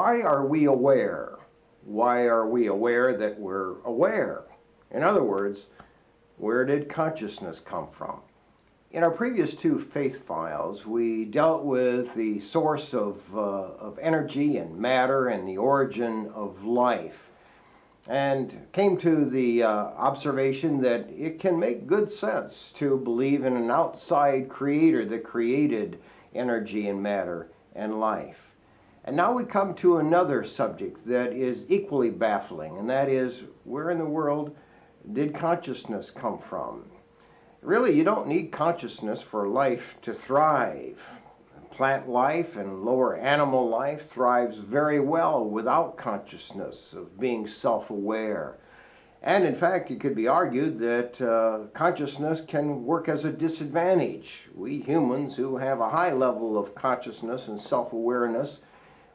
Why are we aware? Why are we aware that we're aware? In other words, where did consciousness come from? In our previous two faith files, we dealt with the source of energy and matter and the origin of life, and came to the observation that it can make good sense to believe in an outside creator that created energy and matter and life. And now we come to another subject that is equally baffling, and that is, where in the world did consciousness come from? Really, you don't need consciousness for life to thrive. Plant life and lower animal life thrives very well without consciousness of being self-aware. And in fact, it could be argued that consciousness can work as a disadvantage. We humans who have a high level of consciousness and self-awareness,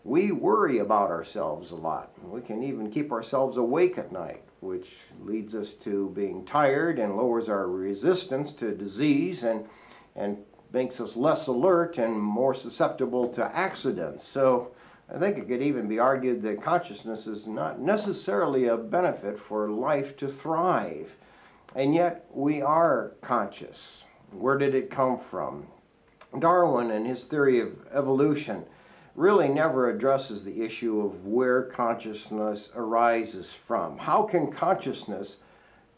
we worry about ourselves a lot. We can even keep ourselves awake at night, which leads us to being tired and lowers our resistance to disease and makes us less alert and more susceptible to accidents. So I think it could even be argued that consciousness is not necessarily a benefit for life to thrive. And yet we are conscious. Where did it come from? Darwin and his theory of evolution really never addresses the issue of where consciousness arises from. How can consciousness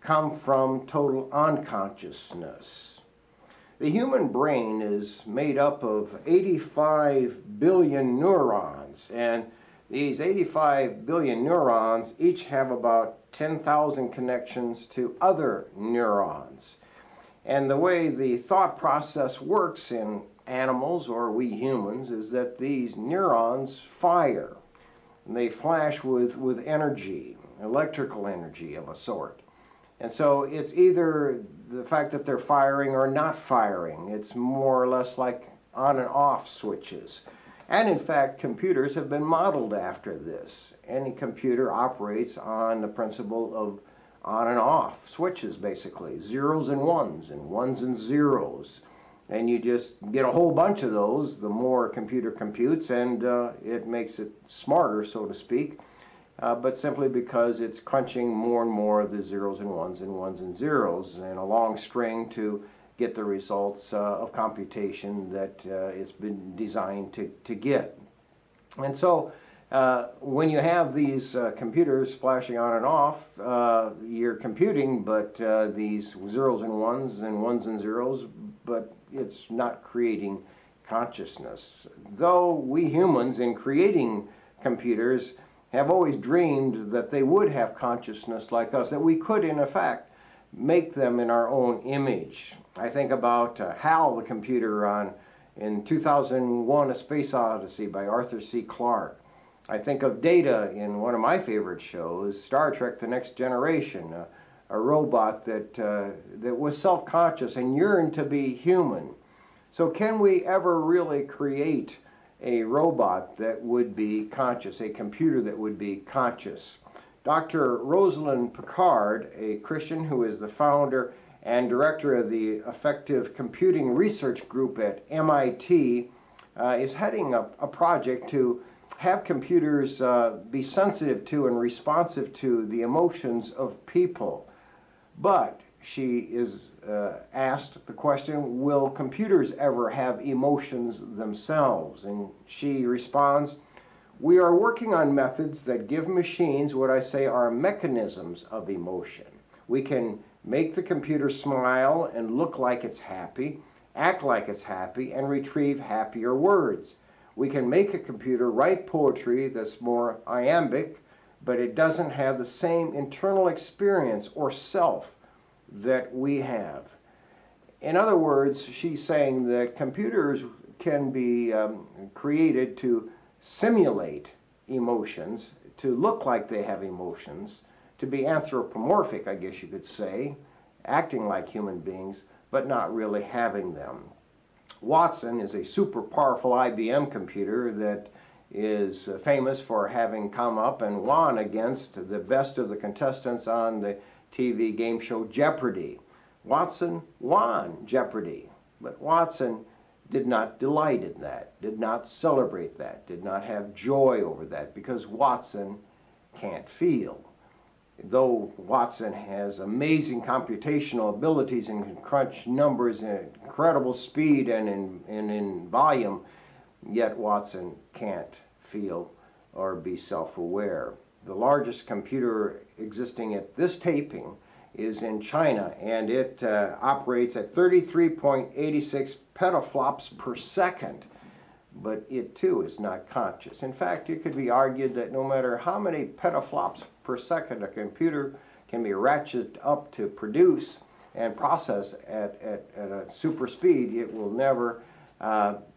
come from total unconsciousness? The human brain is made up of 85 billion neurons, and these 85 billion neurons each have about 10,000 connections to other neurons. And the way the thought process works in animals, or we humans, is that these neurons fire. And they flash with energy, electrical energy of a sort. And so it's either the fact that they're firing or not firing. It's more or less like on and off switches. And in fact, computers have been modeled after this. Any computer operates on the principle of on and off switches, basically. Zeros and ones and zeros. And you just get a whole bunch of those, the more a computer computes, and it makes it smarter, so to speak, but simply because it's crunching more and more of the zeros and ones and zeros in a long string to get the results of computation that it's been designed to get. And so when you have these computers flashing on and off, you're computing, but these zeros and ones and zeros, but it's not creating consciousness. Though we humans, in creating computers, have always dreamed that they would have consciousness like us, that we could, in effect, make them in our own image. I think about HAL, the computer, in 2001, A Space Odyssey by Arthur C. Clarke. I think of Data in one of my favorite shows, Star Trek: The Next Generation, a robot that was self-conscious and yearned to be human. So can we ever really create a robot that would be conscious, a computer that would be conscious? Dr. Rosalind Picard, a Christian who is the founder and director of the Effective Computing Research Group at MIT, is heading up a project to have computers be sensitive to and responsive to the emotions of people. But she is asked the question, will computers ever have emotions themselves? And she responds, we are working on methods that give machines what I say are mechanisms of emotion. We can make the computer smile and look like it's happy, act like it's happy, and retrieve happier words. We can make a computer write poetry that's more iambic, but it doesn't have the same internal experience or self that we have. In other words, she's saying that computers can be created to simulate emotions, to look like they have emotions, to be anthropomorphic, I guess you could say, acting like human beings, but not really having them. Watson is a super powerful IBM computer that is famous for having come up and won against the best of the contestants on the TV game show Jeopardy. Watson won Jeopardy, but Watson did not delight in that, did not celebrate that, did not have joy over that, because Watson can't feel. Though Watson has amazing computational abilities and can crunch numbers at incredible speed and in volume, yet Watson can't feel or be self-aware. The largest computer existing at this taping is in China, and it operates at 33.86 petaflops per second, but it too is not conscious. In fact, it could be argued that no matter how many petaflops per second a computer can be ratcheted up to produce and process at a super speed, it will never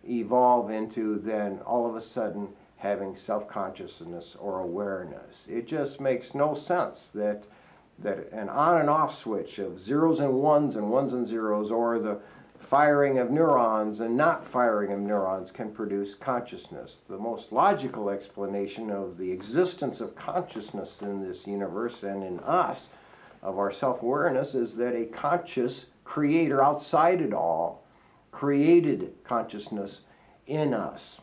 evolve into then all of a sudden having self-consciousness or awareness. It just makes no sense that an on and off switch of zeros and ones and zeros, or the firing of neurons and not firing of neurons, can produce consciousness. The most logical explanation of the existence of consciousness in this universe and in us, of our self-awareness, is that a conscious creator outside it all created consciousness in us.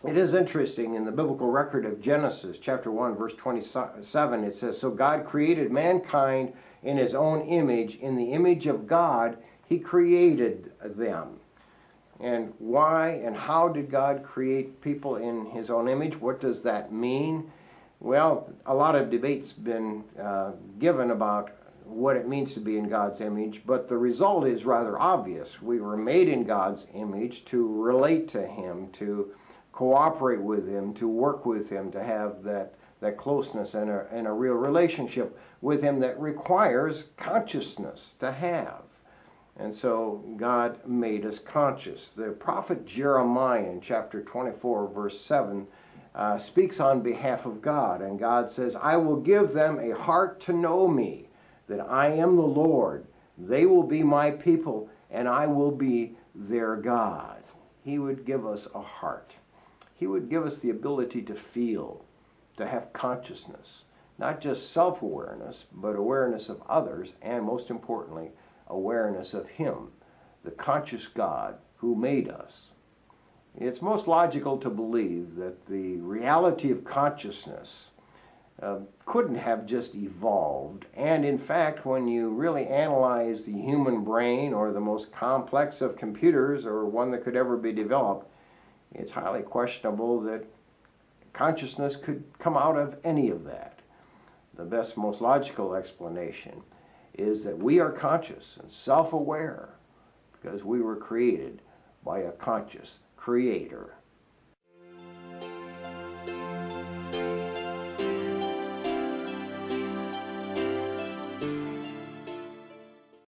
It is interesting, in the biblical record of Genesis, chapter 1, verse 27, it says, "So God created mankind in his own image. In the image of God, he created them." And why and how did God create people in his own image? What does that mean? Well, a lot of debate's been given about what it means to be in God's image, but the result is rather obvious. We were made in God's image to relate to him, to cooperate with him, to work with him, to have that closeness and a real relationship with him that requires consciousness to have. And so God made us conscious. The prophet Jeremiah in chapter 24, verse 7, speaks on behalf of God. And God says, "I will give them a heart to know me, that I am the Lord. They will be my people, and I will be their God." He would give us a heart. He would give us the ability to feel, to have consciousness, not just self-awareness, but awareness of others, and most importantly, awareness of him, the conscious God who made us. It's most logical to believe that the reality of consciousness couldn't have just evolved. And in fact, when you really analyze the human brain, or the most complex of computers, or one that could ever be developed, it's highly questionable that consciousness could come out of any of that. The best, most logical explanation is that we are conscious and self-aware because we were created by a conscious creator.